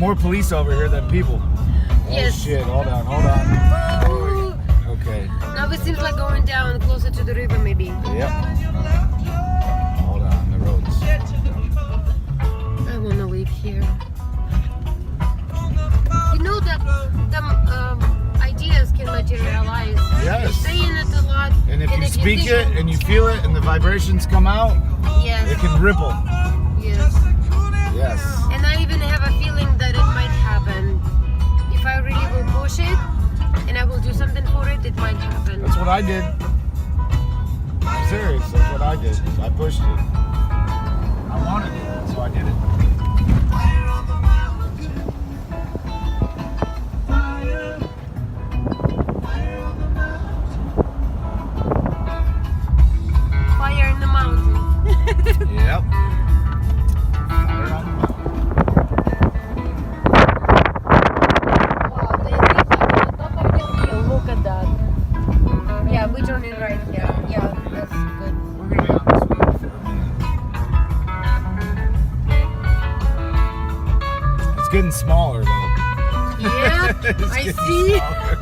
more police over here than people. Oh Yes. shit, hold on. Oh. Okay. Now it seems like going down closer to the river, maybe. Yep. Hold on, the roads. I want to live here. You know that the ideas can materialize. Yes. You're saying it a lot. And if and you speak it vision- and you feel it and the vibrations come out, Yes. it can ripple. Yes. Yes. And I even have a feeling that it might happen. If I really will push it and I will do something for it, it might happen. That's what I did. I'm serious. That's what I did. I pushed it. I wanted it, so I did it. Fire in the mountain. Yep. Fire on the mountain. Wow, they think like on the top of the hill. Look at that. Yeah, we're turning right here. Yeah, that's good. We're gonna be on this road for a minute. It's getting smaller though. Yeah, It's I getting see. smaller.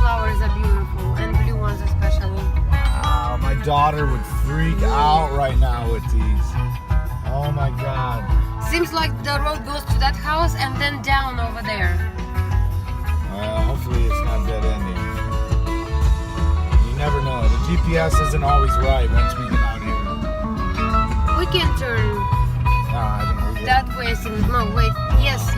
Flowers are beautiful, and blue ones especially. Wow, my daughter would freak out right now with these. Oh my god. Seems like the road goes to that house and then down over there. Hopefully it's not dead ending. You never know. The GPS isn't always right once we get out here. We can turn No, I think we that way. Seems no wait. Yes,